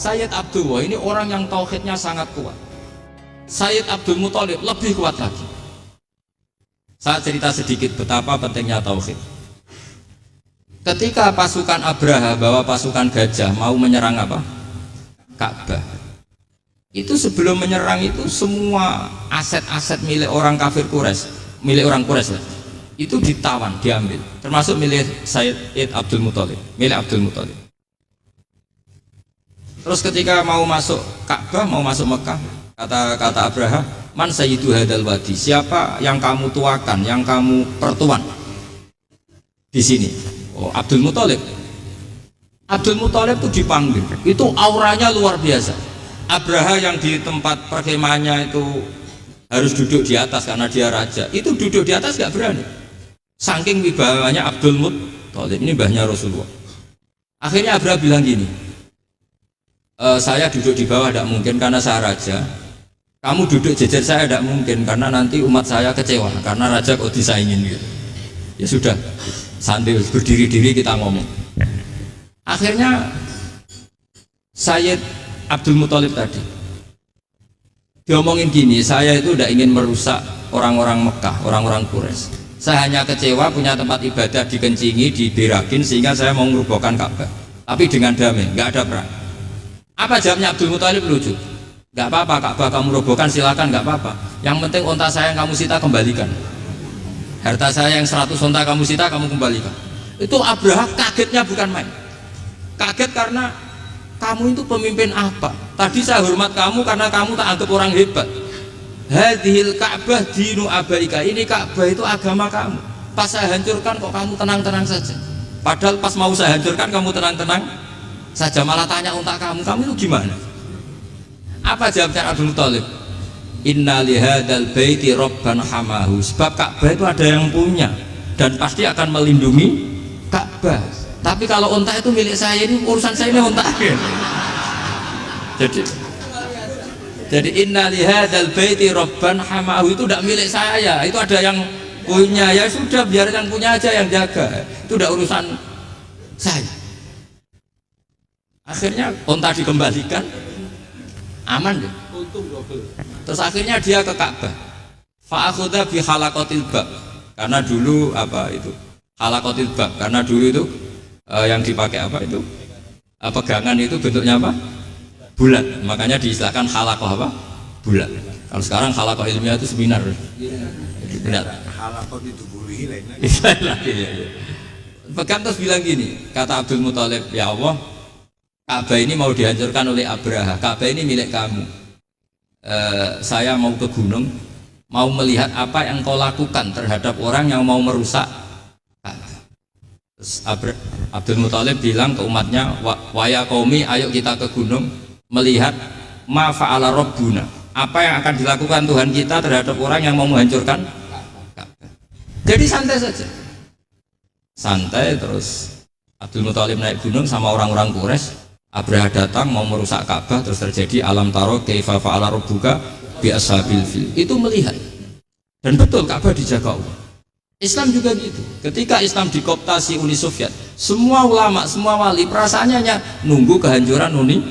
Sayyid Abdullah ini orang yang tauhidnya sangat kuat. Sayyid Abdul Muthalib lebih kuat lagi. Saya cerita sedikit betapa pentingnya tauhid. Ketika pasukan Abraha bawa pasukan gajah mau menyerang apa? Ka'bah. Itu sebelum menyerang itu semua aset-aset milik orang kafir Quraisy, milik orang Quraisy itu ditawan, diambil, termasuk milik Sayyid Abdul Muthalib, milik Abdul Muthalib. Terus ketika mau masuk Ka'bah, mau masuk Mekah, kata Abraha, man sayyidu hadal wadi, siapa yang kamu tuakan, yang kamu pertuan di sini? Oh, Abdul Muthalib. Abdul Muthalib itu dipanggil, itu auranya luar biasa. Abraha yang di tempat perkemahannya itu harus duduk di atas karena dia raja, itu duduk di atas gak berani, saking wibawanya Abdul Muthalib. Ini mbahnya Rasulullah. Akhirnya Abraha bilang gini, saya duduk di bawah tidak mungkin karena saya raja, kamu duduk jejer saya tidak mungkin karena nanti umat saya kecewa karena raja kok disaingin gitu. Ya sudah, sambil berdiri-diri kita ngomong. Akhirnya Sayyid Abdul Muthalib tadi diomongin gini, saya itu tidak ingin merusak orang-orang Mekah, orang-orang Quraisy. Saya hanya kecewa punya tempat ibadah dikencingi, diberakin sehingga saya mau merubuhkan Ka'bah. Tapi dengan damai, nggak ada perang. Apa jawabnya Abdul Muthalib? Lucu. Nggak apa-apa Ka'bah kamu robohkan, silakan, nggak apa-apa. Yang penting unta saya yang kamu sita kembalikan. Harta saya yang 100 unta kamu sita kamu kembalikan. Itu Abraha kagetnya bukan main. Kaget karena kamu itu pemimpin apa? Tadi saya hormat kamu karena kamu tak anggap orang hebat. Hadhil Ka'bah dinu abaika, ini Ka'bah itu agama kamu. Pas saya hancurkan kok kamu tenang-tenang saja. Padahal pas mau saya hancurkan kamu tenang-tenang saja, malah tanya unta kamu itu gimana? Apa jawabnya Abdul Muthalib? Inna lihadal baiti robban hamahu, sebab Ka'bah itu ada yang punya dan pasti akan melindungi Ka'bah. Tapi kalau unta itu milik saya, ini urusan saya, ini unta. Jadi inna lihadal baiti robban hamahu itu tidak milik saya, itu ada yang punya. Ya sudah, biar yang punya aja yang jaga, itu udah urusan saya. Akhirnya unta dikembalikan, aman deh. Terus akhirnya dia ke Ka'bah. Fa'akhudha bi halaqatil bab, karena dulu apa itu halaqatil bab, karena dulu itu yang dipakai apa itu pegangan itu bentuknya apa? Bulat, makanya diistilahkan halaqah apa? Bulat. Kalau sekarang halaqah ilmiah itu seminar. Benar. Halaqah itu buri lagi. Pegang terus bilang gini, kata Abdul Muthalib, ya Allah, Ka'bah ini mau dihancurkan oleh Abraha. Ka'bah ini milik kamu. Saya mau ke gunung, mau melihat apa yang kau lakukan terhadap orang yang mau merusak Ka'bah. Abdul Muthalib bilang ke umatnya, waya qaumi, ayo kita ke gunung melihat ma fa'ala rabbuna, apa yang akan dilakukan Tuhan kita terhadap orang yang mau menghancurkan Ka'bah. Jadi santai saja, santai. Terus Abdul Muthalib naik gunung sama orang-orang Quraisy. Abraha datang mau merusak Ka'bah, terus terjadi alam taro kaifa fa'ala rabbuka bi ashabil fil. Itu melihat, dan betul Ka'bah dijaga Allah. Islam juga gitu. Ketika Islam dikooptasi Uni Soviet, semua ulama, semua wali perasaannya hanya nunggu kehancuran Uni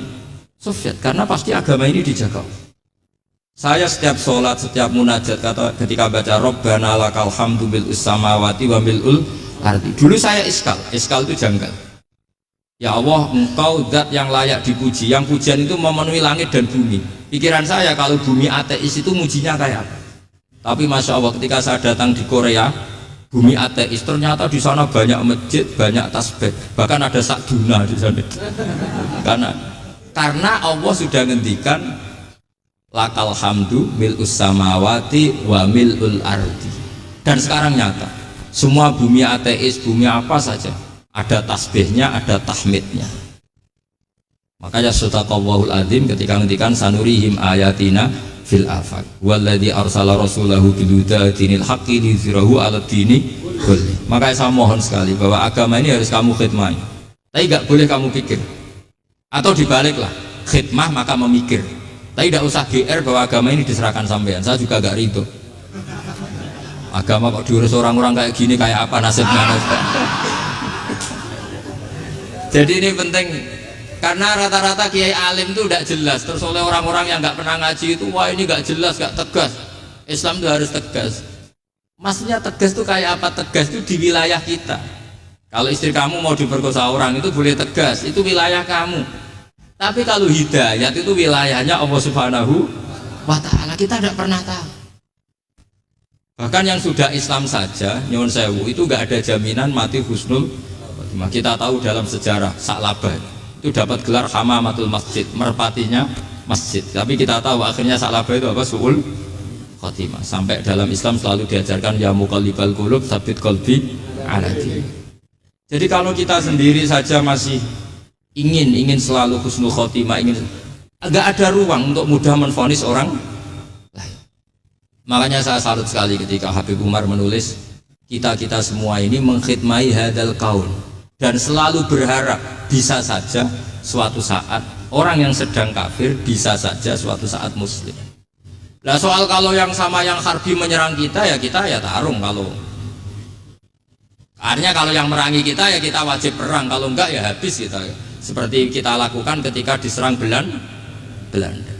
Soviet, karena pasti agama ini dijaga. Saya setiap sholat, setiap munajat, ketika baca Rabbana lakal hamdu bil samawati wa mil'ul ardi. Dulu saya iskal itu janggal. Ya Allah, engkau zat yang layak dipuji, yang pujian itu memenuhi langit dan bumi. Pikiran saya kalau bumi ateis itu mujinya kayak apa? Tapi Masya Allah, ketika saya datang di Korea, bumi ateis, ternyata di sana banyak masjid, banyak tasbih, bahkan ada sakduna di sana. Karena Allah sudah ngendikan lakal hamdu mil'us samawati wa mil'ul ardi. Dan sekarang nyata, semua bumi ateis, bumi apa saja, ada tasbihnya, ada tahmidnya. Makanya sadaqallahul adzim ketika ngendikan sanurihim ayatina fil afaq walladzi arsala rasulahu bil huda dinil haqqi liyuzhirahu 'ala dini kulli. Makanya saya mohon sekali bahwa agama ini harus kamu khidmah, tapi nggak boleh kamu pikir, atau dibaliklah, khidmah maka memikir. Tapi tidak usah GR bahwa agama ini diserahkan sampean. Saya juga gak ridho. Agama kok diurus orang-orang kayak gini, kayak apa nasibnya? Jadi ini penting. Karena rata-rata kiai alim itu tidak jelas, terus oleh orang-orang yang nggak pernah ngaji itu, wah ini nggak jelas, nggak tegas. Islam itu harus tegas. Maksudnya tegas itu kayak apa? Tegas itu di wilayah kita. Kalau istri kamu mau diperkosa orang itu boleh tegas, itu wilayah kamu. Tapi kalau hidayat itu wilayahnya Allah Subhanahu wa Ta'ala, kita tidak pernah tahu. Bahkan yang sudah Islam saja, nyuwun sewu, itu nggak ada jaminan mati husnul khotimah. Kita tahu dalam sejarah Sa'labah itu dapat gelar hamamatul masjid, merpatinya masjid. Tapi kita tahu akhirnya Sa'labah itu apa? Su'ul khotimah. Sampai dalam Islam selalu diajarkan ya muqallibal qulub tsabbit qalbi ala dinik. Jadi kalau kita sendiri saja masih ingin selalu husnul khotimah, agak ada ruang untuk mudah menvonis orang lain. Makanya saya salut sekali ketika Habib Umar menulis kita semua ini mengkhidmai hadal kaun dan selalu berharap bisa saja suatu saat orang yang sedang kafir bisa saja suatu saat muslim. Nah soal kalau yang sama yang harbi menyerang kita ya tarung. Kalau artinya kalau yang merangi kita ya kita wajib perang, kalau enggak ya habis kita ya. Seperti kita lakukan ketika diserang Belanda.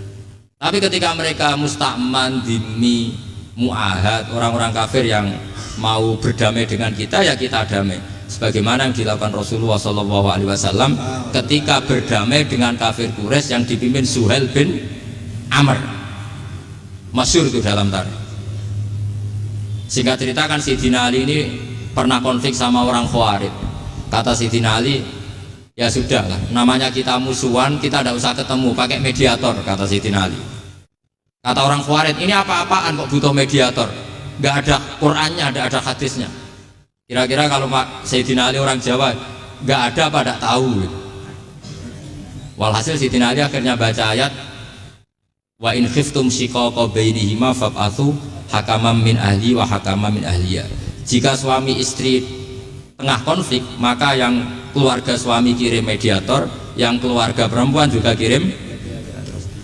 Tapi ketika mereka musta'man, dhimmi, mu'ahad, orang-orang kafir yang mau berdamai dengan kita ya kita damai. Sebagaimana yang dilakukan Rasulullah SAW ketika berdamai dengan kafir Quraisy yang dipimpin Suhail bin Amr. Masyhur itu dalam tarikh. Singkat cerita kan Sayyidina Ali ini pernah konflik sama orang Khawarij. Kata Sayyidina Ali, ya sudah lah, namanya kita musuhan, kita tidak usah ketemu, pakai mediator, kata Sayyidina Ali. Kata orang Khawarij, ini apa-apaan kok butuh mediator? Nggak ada Qur'annya, nggak ada hadisnya. Kira-kira kalau Pak Sayyidina Ali orang Jawa, nggak ada apa tidak tahu. Walhasil Sayyidina Ali akhirnya baca ayat, wa in khiftum shiqaqa bainihima fab'atsu hakaman min ahli wa hakaman min ahliya. Jika suami istri tengah konflik, maka yang keluarga suami kirim mediator, yang keluarga perempuan juga kirim.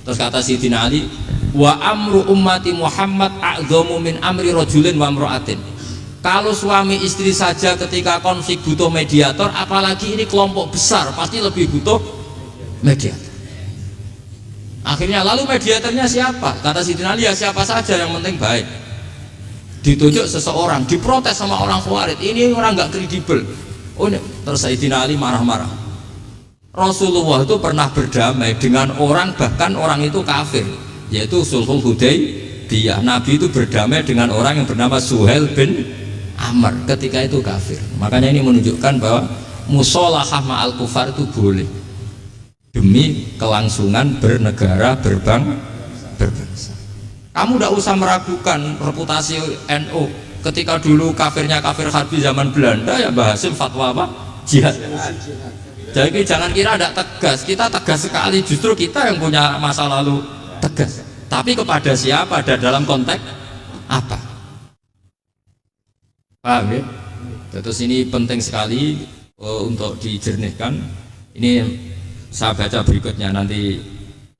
Terus kata Sayyidina Ali, wa amru ummati Muhammad a'dhamu min amri rajulin wa imra'atin. Kalau suami istri saja ketika konflik butuh mediator, apalagi ini kelompok besar pasti lebih butuh mediator. Akhirnya lalu mediatornya siapa? Kata Sayyidina Ali, ya siapa saja yang penting baik. Ditunjuk seseorang, diprotes sama orang Khawarij, ini orang nggak kredibel. Oh, terus Sayyidina Ali marah-marah. Rasulullah itu pernah berdamai dengan orang, bahkan orang itu kafir, yaitu Sulhul Hudaybiyah. Nabi itu berdamai dengan orang yang bernama Suhail bin Amr ketika itu kafir. Makanya ini menunjukkan bahwa musolahah ma'al kufar itu boleh demi kelangsungan bernegara, berbangsa. Kamu tidak usah meragukan reputasi NU. Ketika dulu kafirnya kafir harbi zaman Belanda, ya Mbah Hasim fatwa apa? Jihad. Jadi jangan kira tidak tegas, kita tegas sekali, justru kita yang punya masa lalu tegas. Tapi kepada siapa dan dalam konteks apa? Paham ya? Terus ini penting sekali untuk dijernihkan. Ini saya baca berikutnya nanti,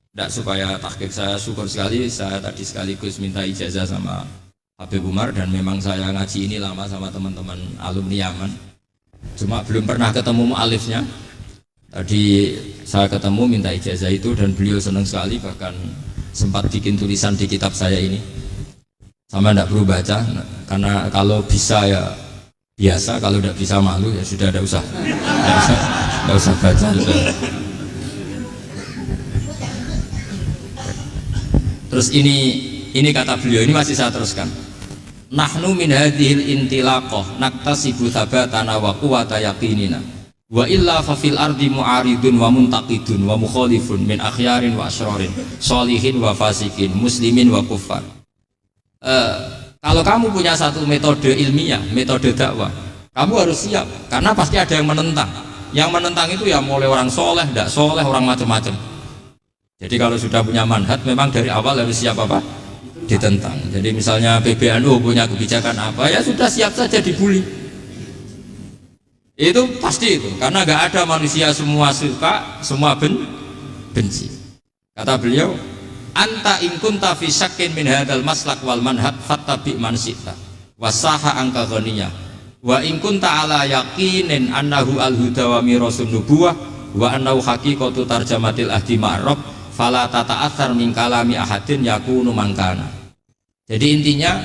tidak supaya tahqiq saya syukur sekali, saya tadi sekaligus minta ijazah sama Habib Umar, dan memang saya ngaji ini lama sama teman-teman alumni Yaman, cuma belum pernah ketemu mu'alifnya. Tadi saya ketemu minta ijazah itu dan beliau senang sekali, bahkan sempat bikin tulisan di kitab saya ini. Sama tidak perlu baca, karena kalau bisa ya biasa, kalau tidak bisa malu ya sudah, tidak usah baca sudah. Terus ini kata beliau, ini masih saya teruskan. Nahnu min hadhil intilaqah naktasibu thabatana wa quwwata yaqinina wa illa fa fil ardi mu'aridun wa muntaqidun wa mukhalifun min akhyarin wa asyrarin sholihin wa fasikin muslimin wa kuffar. Kalau kamu punya satu metode ilmiah, metode dakwah, kamu harus siap, karena pasti ada yang menentang. Yang menentang itu ya mulai orang soleh, tidak soleh, orang macam-macam. Jadi kalau sudah punya manhaj, memang dari awal harus siap apa? Ditentang. Jadi misalnya PBNU punya kebijakan apa, ya sudah siap saja dibully. Itu pasti itu, karena nggak ada manusia semua suka, semua benci. Kata beliau, anta in kunta fi syakkin min hadzal maslak wal manhaj fattabi man syi'ta wasaha angka ghaniyah wa in kunta ala yaqinin annahu al huda wa mirasun nubuwah wa annau haqiqatu tarjamatil ahdi ma'rab fala tata'atsar min kalami ahadin yakunu mangkana. Jadi intinya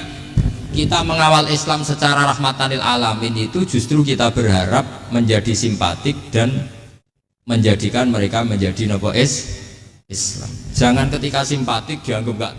kita mengawal Islam secara rahmatanil alamin itu justru kita berharap menjadi simpatik dan menjadikan mereka menjadi Islam. Jangan ketika simpatik dianggap gak